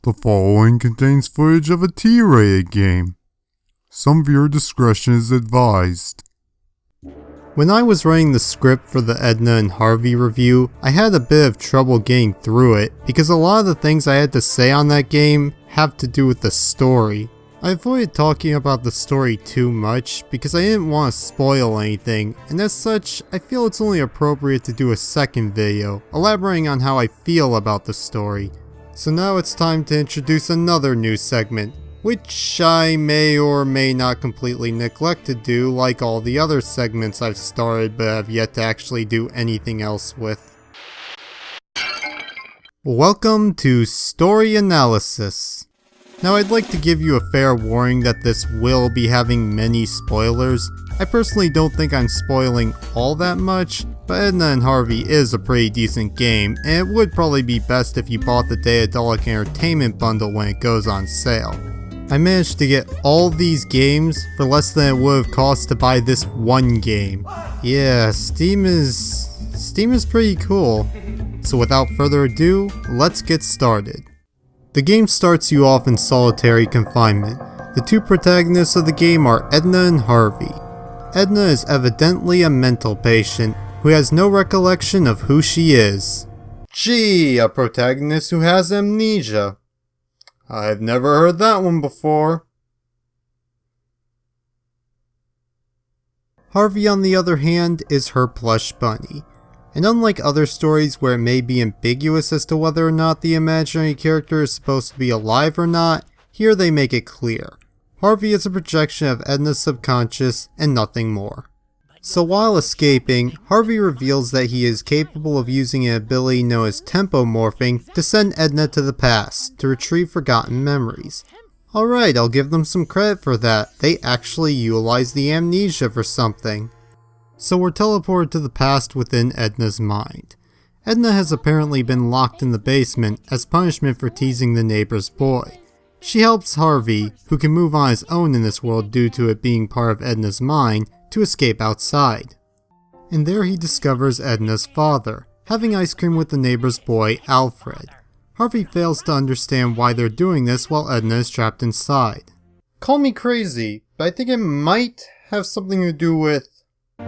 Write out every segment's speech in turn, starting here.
The following contains footage of a T-rated game. Some viewer discretion is advised. When I was writing the script for the Edna and Harvey review, I had a bit of trouble getting through it because a lot of the things I had to say on that game have to do with the story. I avoided talking about the story too much because I didn't want to spoil anything, and as such, I feel it's only appropriate to do a second video, elaborating on how I feel about the story. So now it's time to introduce another new segment, which I may or may not completely neglect to do like all the other segments I've started but have yet to actually do anything else with. Welcome to Story Analysis. Now I'd like to give you a fair warning that this will be having many spoilers. I personally don't think I'm spoiling all that much, but Edna and Harvey is a pretty decent game, and it would probably be best if you bought the Daedalic Entertainment bundle when it goes on sale. I managed to get all these games for less than it would have cost to buy this one game. Yeah, Steam is pretty cool. So without further ado, let's get started. The game starts you off in solitary confinement. The two protagonists of the game are Edna and Harvey. Edna is evidently a mental patient who has no recollection of who she is. Gee, a protagonist who has amnesia. I've never heard that one before. Harvey, on the other hand, is her plush bunny. And unlike other stories where it may be ambiguous as to whether or not the imaginary character is supposed to be alive or not, here they make it clear. Harvey is a projection of Edna's subconscious and nothing more. So while escaping, Harvey reveals that he is capable of using an ability known as tempo morphing to send Edna to the past to retrieve forgotten memories. Alright, I'll give them some credit for that. They actually utilize the amnesia for something. So we're teleported to the past within Edna's mind. Edna has apparently been locked in the basement as punishment for teasing the neighbor's boy. She helps Harvey, who can move on his own in this world due to it being part of Edna's mind, to escape outside. And there he discovers Edna's father, having ice cream with the neighbor's boy, Alfred. Harvey fails to understand why they're doing this while Edna is trapped inside. Call me crazy, but I think it might have something to do with...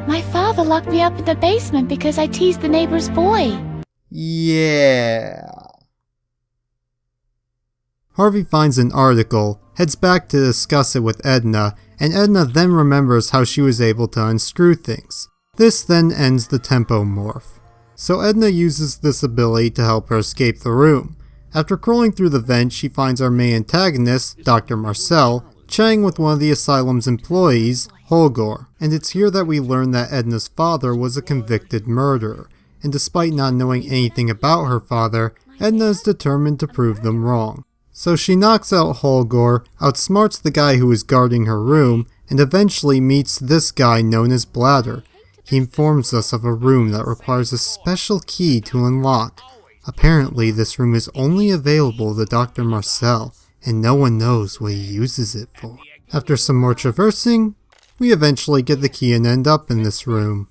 My father locked me up in the basement because I teased the neighbor's boy. Yeah. Harvey finds an article, heads back to discuss it with Edna, and Edna then remembers how she was able to unscrew things. This then ends the tempo morph. So Edna uses this ability to help her escape the room. After crawling through the vent, she finds our main antagonist, Dr. Marcel, chatting with one of the asylum's employees, Holgor. And it's here that we learn that Edna's father was a convicted murderer, and despite not knowing anything about her father, Edna is determined to prove them wrong. So she knocks out Holgor, outsmarts the guy who is guarding her room, and eventually meets this guy known as Bladder. He informs us of a room that requires a special key to unlock. Apparently this room is only available to Dr. Marcel, and no one knows what he uses it for. After some more traversing, we eventually get the key and end up in this room.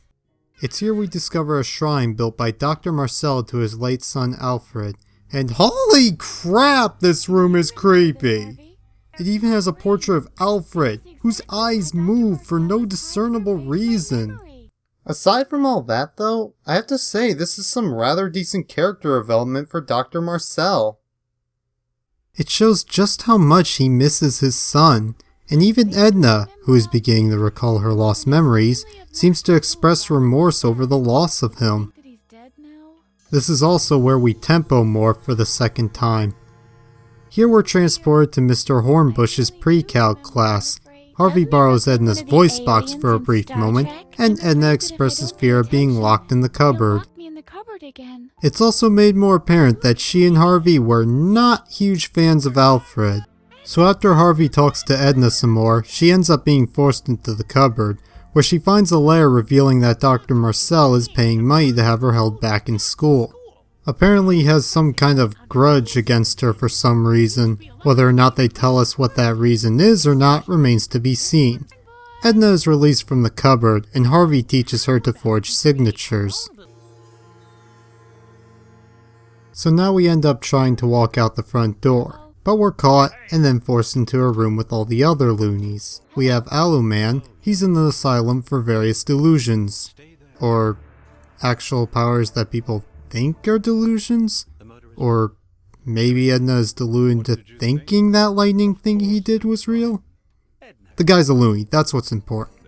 It's here we discover a shrine built by Dr. Marcel to his late son Alfred. And holy crap, this room is creepy! It even has a portrait of Alfred, whose eyes move for no discernible reason. Aside from all that though, I have to say this is some rather decent character development for Dr. Marcel. It shows just how much he misses his son, and even Edna, who is beginning to recall her lost memories, seems to express remorse over the loss of him. This is also where we tempo morph for the second time. Here we're transported to Mr. Hornbush's pre-calc class. Harvey borrows Edna's voice box for a brief moment, and Edna expresses fear of being locked in the cupboard. It's also made more apparent that she and Harvey were not huge fans of Alfred. So after Harvey talks to Edna some more, she ends up being forced into the cupboard, where she finds a letter revealing that Dr. Marcel is paying money to have her held back in school. Apparently he has some kind of grudge against her for some reason. Whether or not they tell us what that reason is or not remains to be seen. Edna is released from the cupboard, and Harvey teaches her to forge signatures. So now we end up trying to walk out the front door. but were caught and then forced into a room with all the other loonies. We have Aluman, he's in the asylum for various delusions. Or actual powers that people think are delusions? Or maybe Edna is deluded into thinking that lightning thing he did was real? The guy's a loony, that's what's important.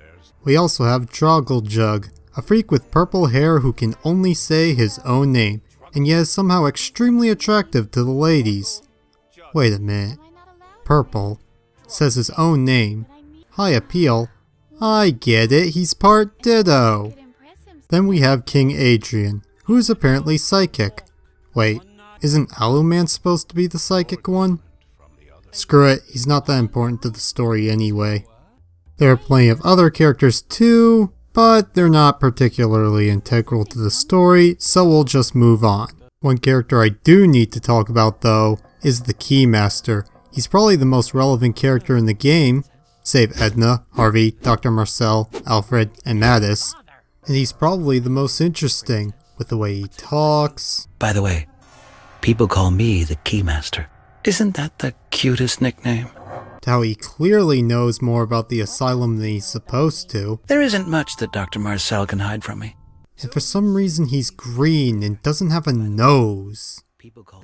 We also have Jog, a freak with purple hair who can only say his own name, and yet is somehow extremely attractive to the ladies. Wait a minute. Purple says his own name. High appeal. I get it, he's part Ditto. Then we have King Adrian, who is apparently psychic. Wait, isn't Aluman supposed to be the psychic one? Screw it, he's not that important to the story anyway. There are plenty of other characters too, but they're not particularly integral to the story, so we'll just move on. One character I do need to talk about though is the Keymaster. He's probably the most relevant character in the game, save Edna, Harvey, Dr. Marcel, Alfred, and Mattis. And he's probably the most interesting, with the way he talks. By the way, people call me the Keymaster. Isn't that the cutest nickname? To how he clearly knows more about the asylum than he's supposed to. There isn't much that Dr. Marcel can hide from me. And for some reason he's green and doesn't have a nose.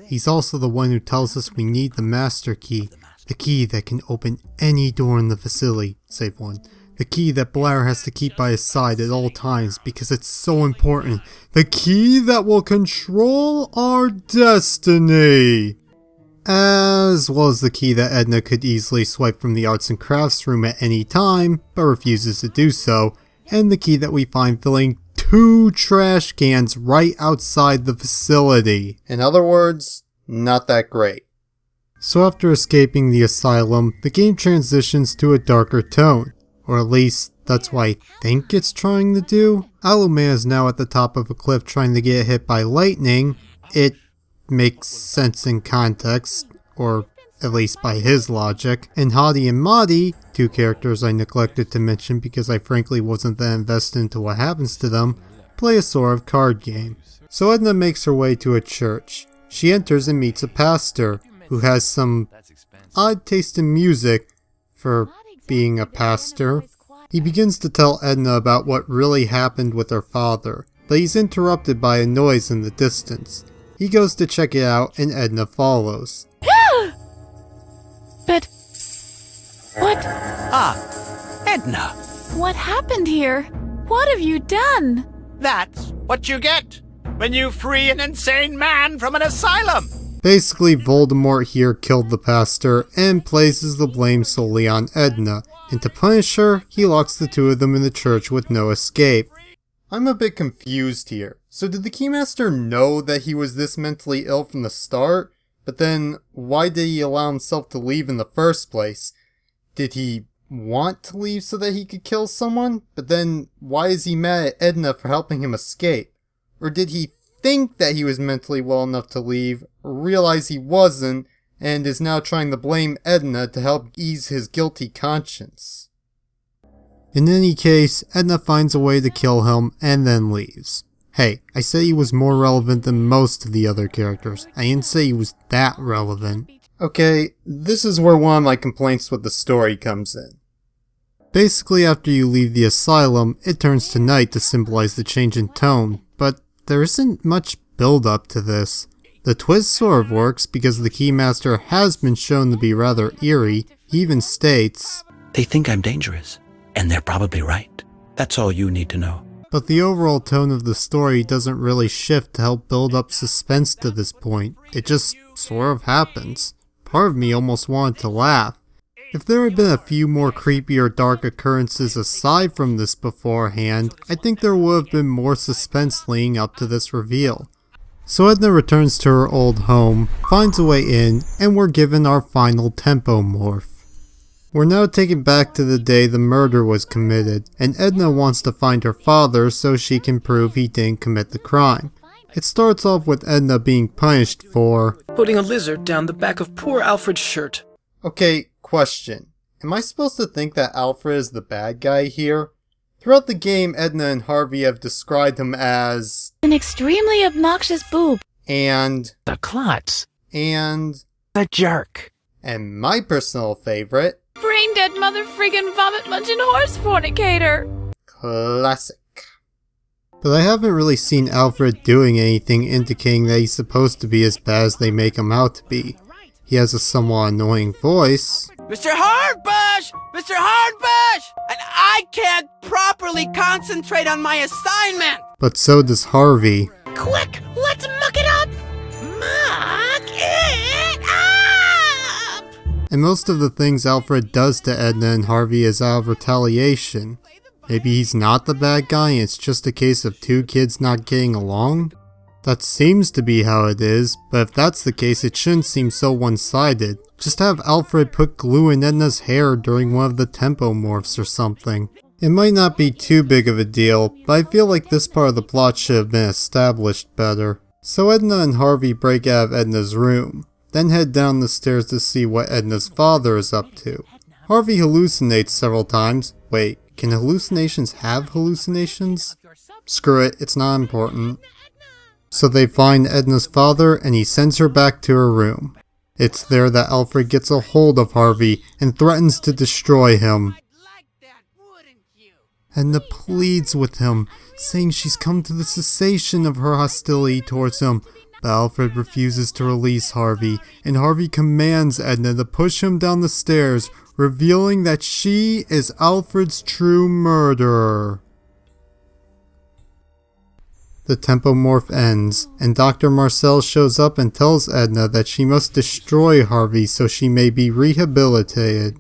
He's also the one who tells us we need the master key. The key that can open any door in the facility, save one. The key that Blair has to keep by his side at all times because it's so important. The key that will control our destiny! As well as the key that Edna could easily swipe from the arts and crafts room at any time, but refuses to do so. And the key that we find filling 2 trash cans right outside the facility. In other words, not that great. So after escaping the asylum, the game transitions to a darker tone. Or at least, that's what I think it's trying to do. Aluman is now at the top of a cliff trying to get hit by lightning. It makes sense in context, or at least by his logic. And Hadi and Madi, 2 characters I neglected to mention because I frankly wasn't that invested into what happens to them, play a sort of card game. So Edna makes her way to a church. She enters and meets a pastor, who has some odd taste in music for being a pastor. He begins to tell Edna about what really happened with her father, but he's interrupted by a noise in the distance. He goes to check it out and Edna follows. But... what? Ah, Edna. What happened here? What have you done? That's what you get when you free an insane man from an asylum! Basically, Voldemort here killed the pastor and places the blame solely on Edna, and to punish her, he locks the 2 of them in the church with no escape. I'm a bit confused here. So did the Keymaster know that he was this mentally ill from the start? But then, why did he allow himself to leave in the first place? Did he want to leave so that he could kill someone? But then, why is he mad at Edna for helping him escape? Or did he think that he was mentally well enough to leave, realize he wasn't, and is now trying to blame Edna to help ease his guilty conscience? In any case, Edna finds a way to kill him and then leaves. Hey, I said he was more relevant than most of the other characters. I didn't say he was that relevant. Okay, this is where one of my complaints with the story comes in. Basically, after you leave the asylum, it turns to night to symbolize the change in tone, but there isn't much build up to this. The twist sort of works because the Keymaster has been shown to be rather eerie. He even states, They think I'm dangerous, and they're probably right. That's all you need to know. But the overall tone of the story doesn't really shift to help build up suspense to this point. It just sort of happens. Part of me almost wanted to laugh. If there had been a few more creepy or dark occurrences aside from this beforehand, I think there would have been more suspense leading up to this reveal. So Edna returns to her old home, finds a way in, and we're given our final tempo morph. We're now taken back to the day the murder was committed, and Edna wants to find her father so she can prove he didn't commit the crime. It starts off with Edna being punished for putting a lizard down the back of poor Alfred's shirt. Okay, question. Am I supposed to think that Alfred is the bad guy here? Throughout the game, Edna and Harvey have described him as An extremely obnoxious boob. and The klutz. and The jerk. And my personal favorite, Brain dead mother friggin' vomit munching horse fornicator. classic. But I haven't really seen Alfred doing anything indicating that he's supposed to be as bad as they make him out to be. He has a somewhat annoying voice. Mr. Hardbush! Mr. Hardbush! And I can't properly concentrate on my assignment! But so does Harvey. Quick, let's muck it up! Muck it up! And most of the things Alfred does to Edna and Harvey is out of retaliation. Maybe he's not the bad guy and it's just a case of two kids not getting along? That seems to be how it is, but if that's the case it shouldn't seem so one-sided. Just have Alfred put glue in Edna's hair during one of the tempo morphs or something. It might not be too big of a deal, but I feel like this part of the plot should have been established better. So Edna and Harvey break out of Edna's room, then head down the stairs to see what Edna's father is up to. Harvey hallucinates several times. Wait, can hallucinations have hallucinations? Screw it, it's not important. So they find Edna's father and he sends her back to her room. It's there that Alfred gets a hold of Harvey and threatens to destroy him. Edna pleads with him, saying she's come to the cessation of her hostility towards him, but Alfred refuses to release Harvey, and Harvey commands Edna to push him down the stairs, revealing that she is Alfred's true murderer. The tempo morph ends, and Dr. Marcel shows up and tells Edna that she must destroy Harvey so she may be rehabilitated.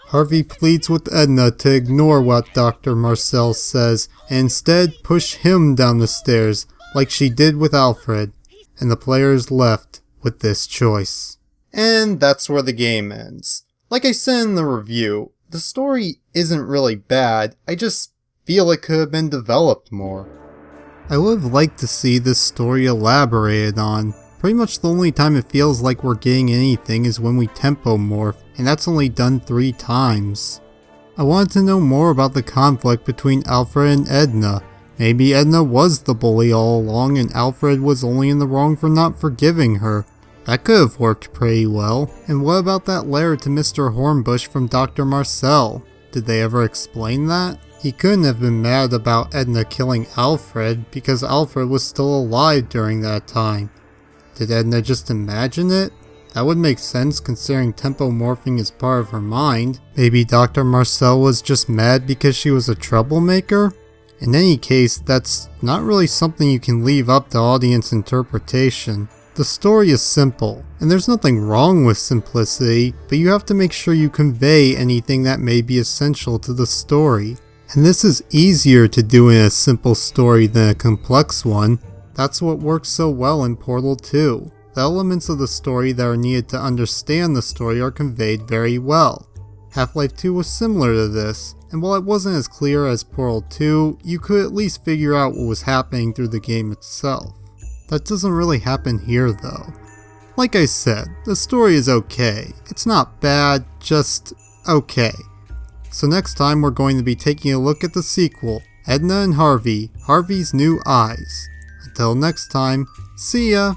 Harvey pleads with Edna to ignore what Dr. Marcel says and instead push him down the stairs like she did with Alfred, and the player is left with this choice. And that's where the game ends. Like I said in the review, the story isn't really bad, I just feel it could have been developed more. I would have liked to see this story elaborated on. Pretty much the only time it feels like we're getting anything is when we tempo morph, and that's only done 3 times. I wanted to know more about the conflict between Alfred and Edna. Maybe Edna was the bully all along and Alfred was only in the wrong for not forgiving her. That could have worked pretty well. And what about that letter to Mr. Hornbush from Dr. Marcel? Did they ever explain that? He couldn't have been mad about Edna killing Alfred because Alfred was still alive during that time. Did Edna just imagine it? That would make sense considering tempo morphing is part of her mind. Maybe Dr. Marcel was just mad because she was a troublemaker? In any case, that's not really something you can leave up to audience interpretation. The story is simple, and there's nothing wrong with simplicity, but you have to make sure you convey anything that may be essential to the story. And this is easier to do in a simple story than a complex one. That's what works so well in Portal 2. The elements of the story that are needed to understand the story are conveyed very well. Half-Life 2 was similar to this, and while it wasn't as clear as Portal 2, you could at least figure out what was happening through the game itself. That doesn't really happen here though. Like I said, the story is okay. It's not bad, just okay. So next time we're going to be taking a look at the sequel, Edna and Harvey, Harvey's New Eyes. Until next time, see ya!